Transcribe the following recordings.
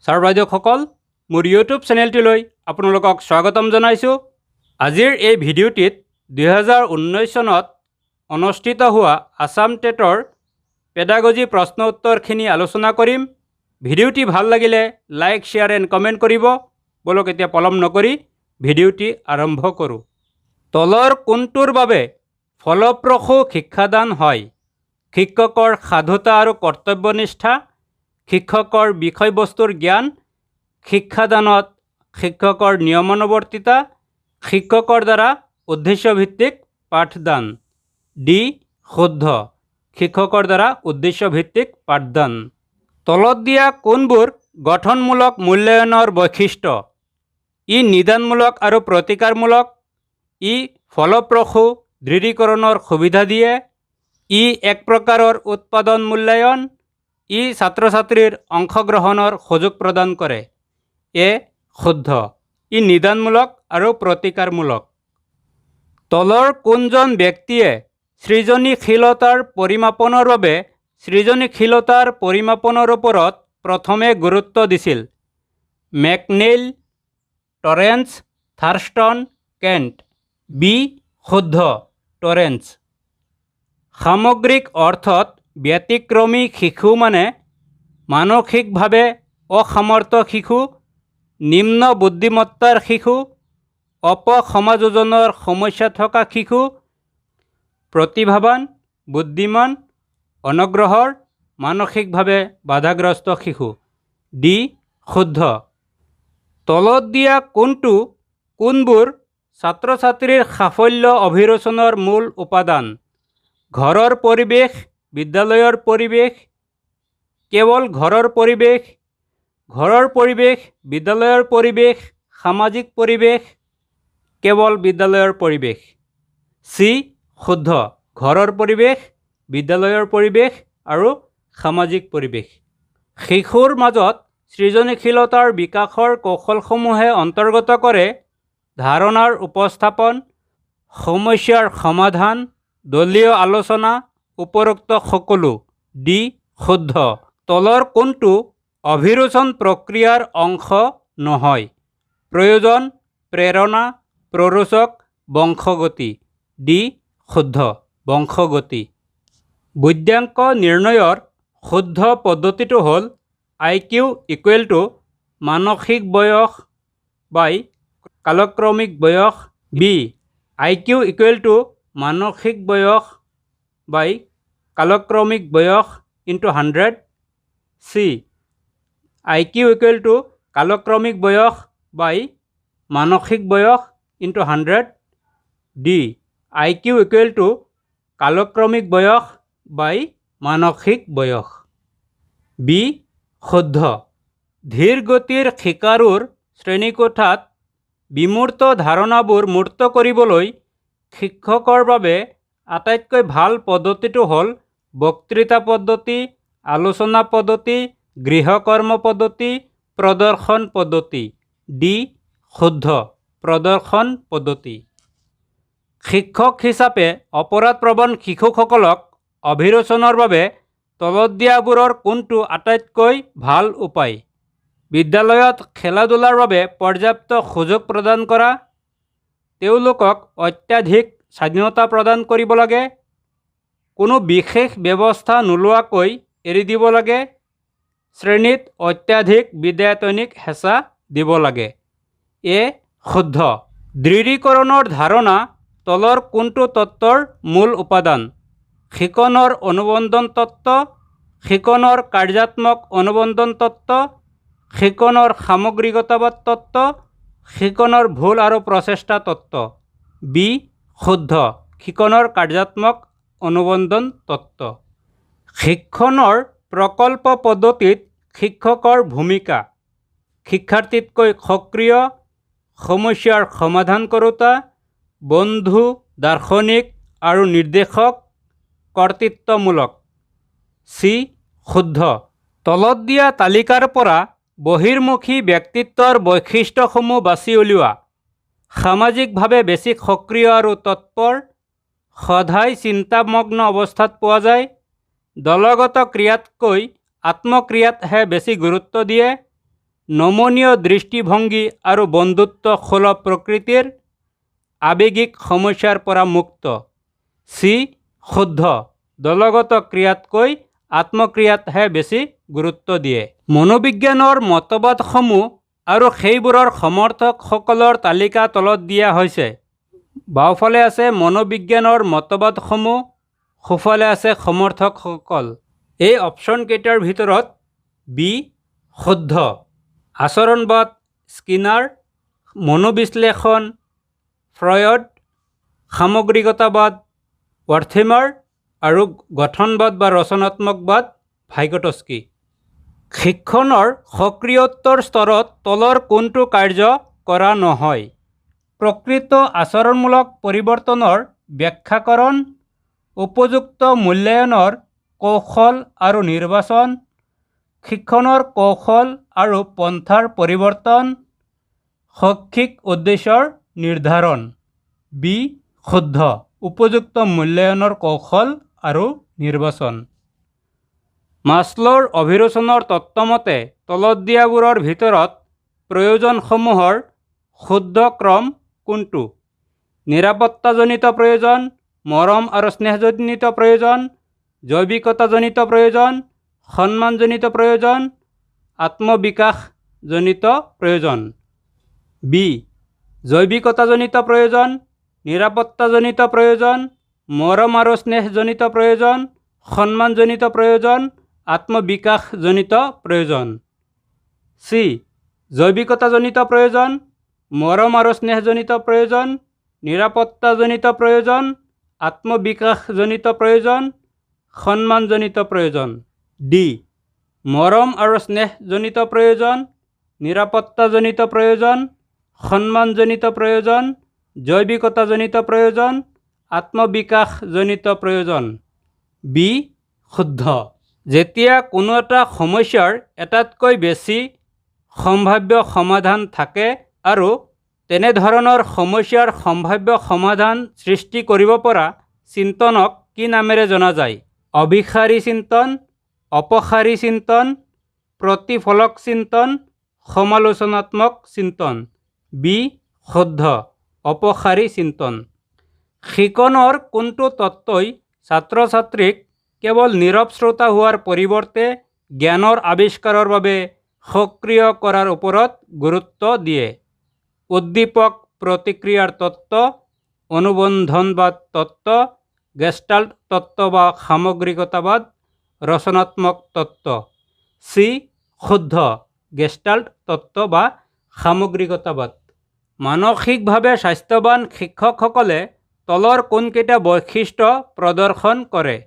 Sir বাইদেউসকল, মোৰ YouTube চেনেলটিলৈ আপোনালোকক স্বাগতম জনাইছোঁ। আজিৰ এই ভিডিঅ'টিত 2019 চনত অনুষ্ঠিত হোৱা আসাম টেটৰ পেডাগজি প্ৰশ্ন উত্তৰখিনি আলোচনা কৰিম। ভিডিঅ'টি ভাল লাগিলে লাইক, শ্বেয়াৰ এণ্ড কমেণ্ট কৰিব। বলক এতিয়া পলম নকৰি ভিডিঅ'টি আৰম্ভ কৰোঁ। তলৰ কোনটোৰ বাবে ফলপ্ৰসূ শিক্ষাদান হয়? শিক্ষকৰ সাধুতা আৰু কৰ্তব্যনিষ্ঠা, শিক্ষকৰ বিষয়বস্তুৰ জ্ঞান, শিক্ষাদানত শিক্ষকৰ নিয়মানুৱৰ্তিতা, শিক্ষকৰ দ্বাৰা উদ্দেশ্যভিত্তিক পাঠদান। ডি শুদ্ধ, শিক্ষকৰ দ্বাৰা উদ্দেশ্যভিত্তিক পাঠদান। তলত দিয়া কোনবোৰ গঠনমূলক মূল্যায়নৰ বৈশিষ্ট্য? ই নিদানমূলক আৰু প্ৰতিকাৰমূলক, ই ফলপ্ৰসূ দৃঢ়ীকৰণৰ সুবিধা দিয়ে, ই এক প্ৰকাৰৰ উৎপাদন মূল্যায়ন, ই ছাত্ৰ ছাত্ৰীৰ অংশগ্ৰহণৰ সুযোগ প্ৰদান কৰে। এ শুদ্ধ, ই নিদানমূলক আৰু প্ৰতিকাৰমূলক। তলৰ কোনজন ব্যক্তিয়ে সৃজনীশীলতাৰ পৰিমাপনৰ বাবে সৃজনীশীলতাৰ পৰিমাপনৰ ওপৰত প্ৰথমে গুৰুত্ব দিছিল? মেকনেইল, টৰেঞ্চ, থাৰ্ষ্টন, কেণ্ট। বি শুদ্ধ, টৰেঞ্চ। সামগ্ৰিক অৰ্থত ব্যতিক্ৰমী শিশু মানে মানসিকভাৱে অসামৰ্থ্য শিশু, নিম্ন বুদ্ধিমত্তাৰ শিশু, অপসমাযোজনৰ সমস্যা থকা শিশু, প্ৰতিভাৱান, বুদ্ধিমান, অনগ্ৰসৰ, মানসিকভাৱে বাধাগ্ৰস্ত শিশু। ডি শুদ্ধ। তলত দিয়া কোনবোৰ ছাত্ৰ ছাত্ৰীৰ সাফল্য অভিৰোচনৰ মূল উপাদান? ঘৰৰ পৰিৱেশ, বিদ্যালয়ৰ পৰিৱেশ, কেৱল ঘৰৰ পৰিৱেশ, ঘৰৰ পৰিৱেশ, বিদ্যালয়ৰ পৰিৱেশ, সামাজিক পৰিৱেশ, কেৱল বিদ্যালয়ৰ পৰিৱেশ। চি শুদ্ধ, ঘৰৰ পৰিৱেশ, বিদ্যালয়ৰ পৰিৱেশ আৰু সামাজিক পৰিৱেশ। শিশুৰ মাজত সৃজনীশীলতাৰ বিকাশৰ কৌশলসমূহে অন্তৰ্গত কৰে ধাৰণাৰ উপস্থাপন, সমস্যাৰ সমাধান, দলীয় আলোচনা, উপৰোক্ত সকলো। ডি শুদ্ধ। তলৰ কোনটো অভিৰোচন প্ৰক্ৰিয়াৰ অংশ নহয়? প্ৰয়োজন, প্ৰেৰণা, প্ৰৰোচক, বংশগতি। ডি শুদ্ধ, বংশগতি। বুদ্ধ্যাংক নিৰ্ণয়ৰ শুদ্ধ পদ্ধতিটো হ'ল IQ = মানসিক বয়স বাই কালক্ৰমিক বয়স। বি IQ = মানসিক বয়স বাই কালক্ৰমিক বয়স × 100। চি IQ = কালক্ৰমিক বয়স বাই মানসিক বয়স × 100। ডি IQ = কালক্ৰমিক বয়স বাই মানসিক বয়স। বি শুদ্ধ। ধীৰ গতিৰ শিকাৰুৰ শ্ৰেণীকোঠাত বিমূৰ্ত ধাৰণাবোৰ মূৰ্ত কৰিবলৈ শিক্ষকৰ বাবে আটাইতকৈ ভাল পদ্ধতিটো হ'ল বক্তৃতা পদ্ধতি, আলোচনা পদ্ধতি, গৃহকৰ্ম পদ্ধতি, প্ৰদৰ্শন পদ্ধতি। ডি শুদ্ধ, প্ৰদৰ্শন পদ্ধতি। শিক্ষক হিচাপে অপৰাধপ্ৰৱণ শিশুসকলক অভিৰোচনৰ বাবে তলত দিয়াবোৰৰ কোনটো আটাইতকৈ ভাল উপায়? বিদ্যালয়ত খেলা ধূলাৰ বাবে পৰ্যাপ্ত সুযোগ প্ৰদান কৰা, তেওঁলোকক অত্যাধিক স্বাধীনতা প্ৰদান কৰিব লাগে, কোনো বিশেষ ব্যৱস্থা নোলোৱাকৈ এৰি দিব লাগে, শ্ৰেণীত অত্যাধিক বিদ্যায়তনিক হেঁচা দিব লাগে। এ শুদ্ধ। দৃঢ়ীকৰণৰ ধাৰণা তলৰ কোনটো তত্ত্বৰ মূল উপাদান? শিকনৰ অনুবন্ধন তত্ত্ব, শিকনৰ কাৰ্যাত্মক অনুবন্ধন তত্ত্ব, শিকনৰ সামগ্ৰিকতাবাদ তত্ত্ব, শিকনৰ ভুল আৰু প্ৰচেষ্টা তত্ত্ব। বি শুদ্ধ, শিকনৰ কাৰ্যাত্মক অনুবন্ধন তত্ত্ব। শিক্ষণৰ প্ৰকল্প পদ্ধতিত শিক্ষকৰ ভূমিকা: শিক্ষাৰ্থীতকৈ সক্ৰিয়, সমস্যাৰ সমাধান কৰোঁতা, বন্ধু, দাৰ্শনিক আৰু নিৰ্দেশক, কৰ্তৃত্বমূলক। চি শুদ্ধ। তলত দিয়া তালিকাৰ পৰা বহিৰ্মুখী ব্যক্তিত্বৰ বৈশিষ্ট্যসমূহ বাছি উলিওৱা। সামাজিকভাৱে বেছি সক্ৰিয় আৰু তৎপৰ, সদায় চিন্তামগ্ন অৱস্থাত পোৱা যায়, দলগত ক্ৰিয়াতকৈ আত্মক্ৰিয়াতহে বেছি গুৰুত্ব দিয়ে, নমনীয় দৃষ্টিভংগী আৰু বন্ধুত্বসুলভ প্ৰকৃতিৰ আৱেগিক সমস্যাৰ পৰা মুক্ত। চি শুদ্ধ, দলগত ক্ৰিয়াতকৈ আত্মক্ৰিয়াতহে বেছি গুৰুত্ব দিয়ে। মনোবিজ্ঞানৰ মতবাদসমূহ আৰু সেইবোৰৰ সমৰ্থকসকলৰ তালিকা তলত দিয়া হৈছে। বাওঁফালে আছে মনোবিজ্ঞানৰ মতবাদসমূহ, সোঁফালে আছে সমৰ্থকসকল। এই অপশ্যনকেইটাৰ ভিতৰত বি শুদ্ধ। আচৰণবাদ স্কিনাৰ, মনোবিশ্লেষণ ফ্ৰয়ড, সামগ্ৰিকতাবাদ ৱাৰ্থেমাৰ আৰু গঠনবাদ বা ৰচনাত্মকবাদ ভাইগটস্কি। শিক্ষণৰ সক্ৰিয়োত্তৰ স্তৰত তলৰ কোনটো কাৰ্য কৰা নহয়? প্ৰকৃত আচৰণমূলক পৰিৱৰ্তনৰ ব্যাখ্যাকৰণ, উপযুক্ত মূল্যায়নৰ কৌশল আৰু নিৰ্বাচন, শিক্ষণৰ কৌশল আৰু পন্থাৰ পৰিৱৰ্তন, শৈক্ষিক উদ্দেশ্যৰ নিৰ্ধাৰণ। বি শুদ্ধ, উপযুক্ত মূল্যায়নৰ কৌশল আৰু নিৰ্বাচন। মাস্লোৰ অভিৰোচনৰ তত্ত্বমতে তলত দিয়াবোৰৰ ভিতৰত প্ৰয়োজনসমূহৰ শুদ্ধ ক্ৰম কোনটো? নিৰাপত্তাজনিত প্ৰয়োজন, মৰম আৰু স্নেহজনিত প্ৰয়োজন, জৈৱিকতাজনিত প্ৰয়োজন, সন্মানজনিত প্ৰয়োজন, আত্মবিকাশজনিত প্ৰয়োজন। বি জৈৱিকতাজনিত প্ৰয়োজন, নিৰাপত্তাজনিত প্ৰয়োজন, মৰম আৰু স্নেহজনিত প্ৰয়োজন, সন্মানজনিত প্ৰয়োজন, আত্মবিকাশজনিত প্ৰয়োজন। চি জৈৱিকতাজনিত প্ৰয়োজন, মৰম আৰু স্নেহজনিত প্ৰয়োজন, নিৰাপত্তাজনিত প্ৰয়োজন, আত্মবিকাশজনিত প্ৰয়োজন, সন্মানজনিত প্ৰয়োজন। ডি মৰম আৰু স্নেহজনিত প্ৰয়োজন, নিৰাপত্তাজনিত প্ৰয়োজন, সন্মানজনিত প্ৰয়োজন, জৈৱিকতাজনিত প্ৰয়োজন, আত্মবিকাশজনিত প্ৰয়োজন। বি শুদ্ধ। যেতিয়া কোনো এটা সমস্যাৰ এটাতকৈ বেছি সম্ভাৱ্য সমাধান থাকে আৰু তেনেধৰণৰ সমস্যাৰ সম্ভাৱ্য সমাধান সৃষ্টি কৰিব পৰা চিন্তনক কি নামেৰে জনা যায়? অভিসাৰী চিন্তন, অপসাৰী চিন্তন, প্ৰতিফলক চিন্তন, সমালোচনাত্মক চিন্তন। বি শুদ্ধ, অপসাৰী চিন্তন। শিকনৰ কোনটো তত্ত্বই ছাত্ৰ ছাত্ৰীক কেৱল নীৰৱ শ্ৰোতা হোৱাৰ পৰিৱৰ্তে জ্ঞানৰ আৱিষ্কাৰৰ বাবে সক্ৰিয় কৰাৰ ওপৰত গুৰুত্ব দিয়ে? উদ্দীপক প্ৰতিক্ৰিয়াৰ তত্ত্ব, অনুবন্ধনবাদ তত্ত্ব, গেষ্টাল্ট তত্ত্ব বা সামগ্ৰিকতাবাদ, ৰচনাত্মক তত্ত্ব। চি শুদ্ধ, গেষ্টাল্ট তত্ত্ব বা সামগ্ৰিকতাবাদ। মানসিকভাৱে স্বাস্থ্যৱান শিক্ষকসকলে তলৰ কোনকেইটা বৈশিষ্ট্য প্ৰদৰ্শন কৰে?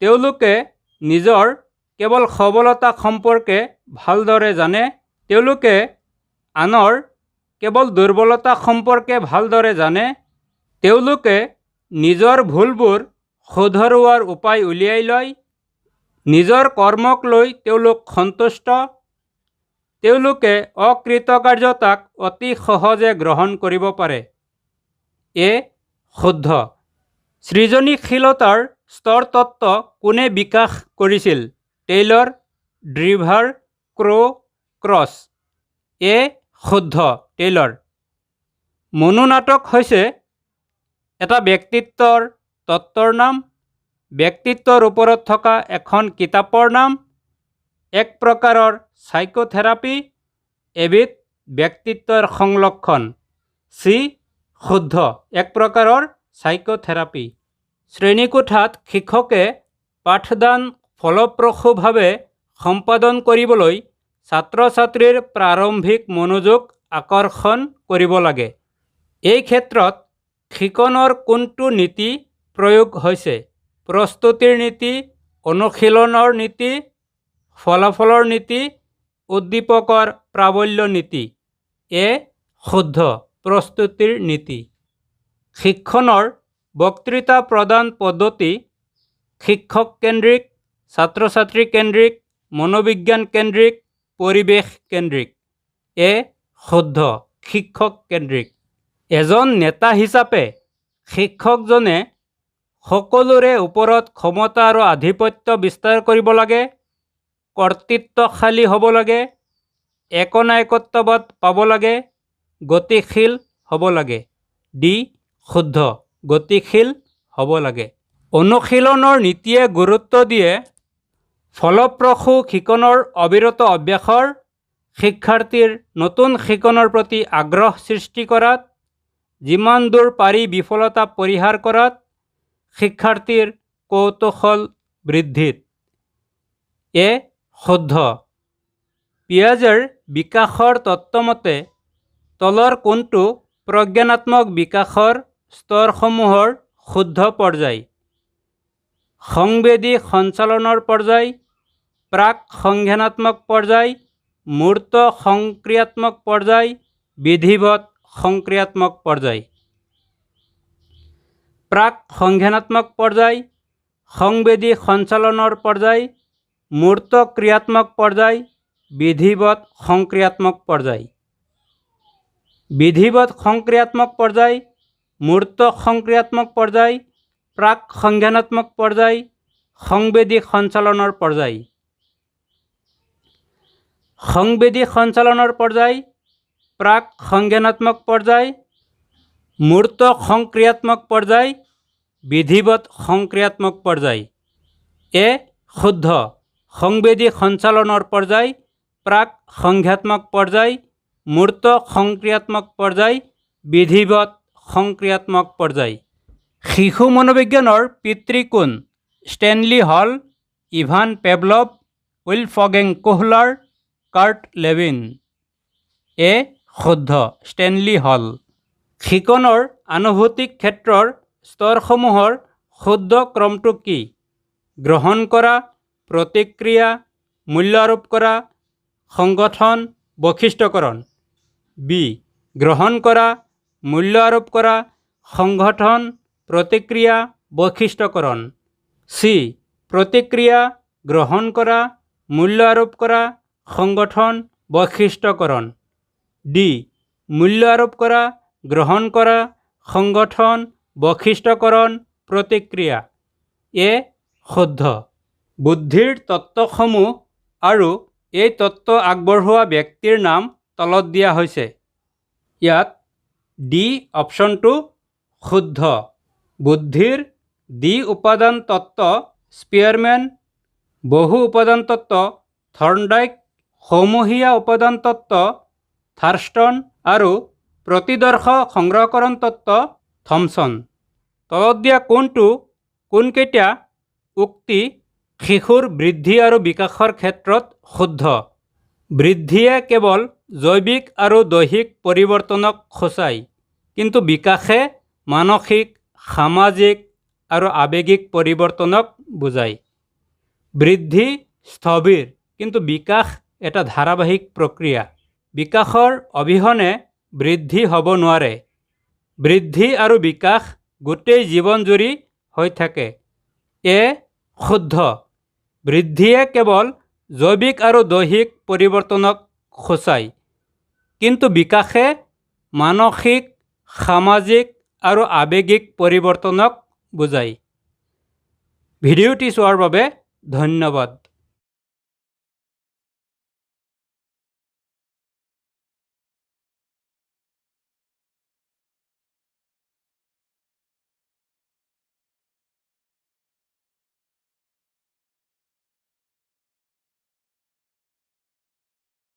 তেওঁলোকে নিজৰ কেৱল সবলতা সম্পৰ্কে ভালদৰে জানে, তেওঁলোকে আনৰ কেৱল দুৰ্বলতা সম্পৰ্কে ভালদৰে জানে, তেওঁলোকে নিজৰ ভুলবোৰ শুধৰোৱাৰ উপায় উলিয়াই লয়, নিজৰ কৰ্মক লৈ তেওঁলোক সন্তুষ্ট, তেওঁলোকে অকৃতকাৰ্যতাক অতি সহজে গ্ৰহণ কৰিব পাৰে। এ শুদ্ধ। সৃজনীশীলতাৰ স্তৰতত্ত্ব কোনে বিকাশ কৰিছিল? Tailor, ড্ৰিভাৰ, ক্ৰ', cross. এ শুদ্ধ, টেইলৰ। মনোনাটক হৈছে এটা ব্যক্তিত্বৰ তত্ত্বৰ নাম, ব্যক্তিত্বৰ ওপৰত থকা এখন কিতাপৰ নাম, এক প্ৰকাৰৰ চাইকোথেৰাপি, এবিধ ব্যক্তিত্বৰ সংলক্ষণ। চি শুদ্ধ, এক প্ৰকাৰৰ চাইকোথেৰাপি। শ্ৰেণীকোঠাত শিক্ষকে পাঠদান ফলপ্ৰসূভাৱে সম্পাদন কৰিবলৈ ছাত্ৰ ছাত্ৰীৰ প্ৰাৰম্ভিক মনোযোগ আকৰ্ষণ কৰিব লাগে। এই ক্ষেত্ৰত শিকনৰ কোনটো নীতি প্ৰয়োগ হৈছে? প্ৰস্তুতিৰ নীতি, অনুশীলনৰ নীতি, ফলাফলৰ নীতি, উদ্দীপকৰ প্ৰাবল্য নীতি। এ শুদ্ধ, প্ৰস্তুতিৰ নীতি। শিক্ষণৰ বক্তৃতা প্ৰদান পদ্ধতি শিক্ষক কেন্দ্ৰিক, ছাত্ৰ ছাত্ৰী কেন্দ্ৰিক, মনোবিজ্ঞান কেন্দ্ৰিক, পৰিৱেশ কেন্দ্ৰিক। এ শুদ্ধ, শিক্ষক কেন্দ্ৰিক। এজন নেতা হিচাপে শিক্ষকজনে সকলোৰে ওপৰত ক্ষমতা আৰু আধিপত্য বিস্তাৰ কৰিব লাগে, কৰ্তৃত্বশালী হ'ব লাগে, একনায়কত্ববাদ পাব লাগে, গতিশীল হ'ব লাগে। ডি শুদ্ধ, গতিশীল হ'ব লাগে। অনুশীলনৰ নীতিয়ে গুৰুত্ব দিয়ে ফলপ্ৰসূ শিকনৰ অবিৰত অভ্যাসৰ, শিক্ষাৰ্থীৰ নতুন শিকনৰ প্ৰতি আগ্ৰহ সৃষ্টি কৰাত, যিমান দূৰ পাৰি বিফলতা পৰিহাৰ কৰাত, শিক্ষাৰ্থীৰ কৌতূহল বৃদ্ধিত। এ শুদ্ধ। পিয়াজেৰ বিকাশৰ তত্ত্বমতে তলৰ কোনটো প্ৰজ্ঞানাত্মক বিকাশৰ স্তৰসমূহৰ শুদ্ধ পৰ্যায়? সংবেদী সঞ্চালনৰ পৰ্যায়, প্ৰাক সংজ্ঞানাত্মক পৰ্যায়, মূৰ্ত সংক্ৰিয়াত্মক পৰ্যায়, বিধিবদ্ধ সংক্ৰিয়াত্মক পৰ্যায়। প্ৰাক সংজ্ঞানাত্মক পৰ্যায়, সংবেদী সঞ্চালনৰ পৰ্যায়, মূৰ্ত ক্ৰিয়াত্মক পৰ্যায়, বিধিবদ্ধ সংক্ৰিয়াত্মক পৰ্যায়। বিধিবদ্ধ সংক্ৰিয়াত্মক পৰ্যায়, মূৰ্ত সংক্ৰিয়াত্মক পৰ্যায়, প্ৰাক সংজ্ঞানাত্মক পৰ্যায়, সংবেদী সঞ্চালনৰ পৰ্যায়। সংবেদী সঞ্চালনৰ পৰ্যায়, প্ৰাক সংজ্ঞানাত্মক পৰ্যায়, মূৰ্ত সংক্ৰিয়াত্মক পৰ্যায়, বিধিবদ্ধ সংক্ৰিয়াত্মক পৰ্যায়। এ শুদ্ধ। সংবেদী সঞ্চালনৰ পৰ্যায়, প্ৰাক সংজ্ঞাত্মক পৰ্যায়, মূৰ্ত সংক্ৰিয়াত্মক পৰ্যায়, বিধিবদ্ধ সংক্ৰিয়াত্মক পৰ্যায়। শিশু মনোবিজ্ঞানৰ পিতৃ কোন? ষ্টেনলি হল, ইভান পেভলভ, উইলফগেং কোহলাৰ, কাৰ্ট লেভিন। এ শুদ্ধ, ষ্টেনলি হল। শিকনৰ আনুভূতিক ক্ষেত্ৰৰ স্তৰসমূহৰ শুদ্ধ ক্ৰমটো কি? গ্ৰহণ কৰা, প্ৰতিক্ৰিয়া, মূল্য আৰোপ কৰা, সংগঠন, বৈশিষ্ট্যকৰণ। বি গ্ৰহণ কৰা, মূল্য আৰোপ কৰা, সংগঠন, প্ৰতিক্ৰিয়া, বৈশিষ্ট্যকৰণ। চি প্ৰতিক্ৰিয়া, গ্ৰহণ কৰা, মূল্য আৰোপ কৰা, সংগঠন, বৈশিষ্ট্যকৰণ। ডি মূল্য আৰোপ কৰা, গ্ৰহণ কৰা, সংগঠন, বৈশিষ্ট্যকৰণ, প্ৰতিক্ৰিয়া। এ শুদ্ধ। বুদ্ধিৰ তত্ত্বসমূহ আৰু এই তত্ত্ব আগবঢ়োৱা ব্যক্তিৰ নাম তলত দিয়া হৈছে। ইয়াত ডি অপশ্যনটো শুদ্ধ। বুদ্ধিৰ দ্বি উপাদান তত্ত্ব স্পিয়াৰমেন, বহু উপাদান তত্ত্ব থৰ্ণ্ডাইক, সমূহীয়া উপাদান তত্ত্ব থাৰ্ষ্টন আৰু প্ৰতিদৰ্শ সংগ্ৰহকৰণ তত্ত্ব থমছন। তলত দিয়া কোনকেইটা উক্তি শিশুৰ বৃদ্ধি আৰু বিকাশৰ ক্ষেত্ৰত শুদ্ধ? বৃদ্ধিয়ে কেৱল জৈৱিক আৰু দৈহিক পৰিৱৰ্তনক সূচায়, কিন্তু বিকাশে মানসিক, সামাজিক আৰু আৱেগিক পৰিৱৰ্তনক বুজায়। বৃদ্ধি স্থবিৰ, কিন্তু বিকাশ এটা ধাৰাবাহিক প্ৰক্ৰিয়া। বিকাশৰ অবিহনে বৃদ্ধি হ'ব নোৱাৰে। বৃদ্ধি আৰু বিকাশ গোটেই জীৱনজুৰি হৈ থাকে। এ শুদ্ধ। বৃদ্ধিয়ে কেৱল জৈৱিক আৰু দৈহিক পৰিৱৰ্তনক সূচায়, কিন্তু বিকাশে মানসিক, সামাজিক আৰু আৱেগিক পৰিৱৰ্তনক বুজায়। ভিডিঅ'টি চোৱাৰ বাবে ধন্যবাদ।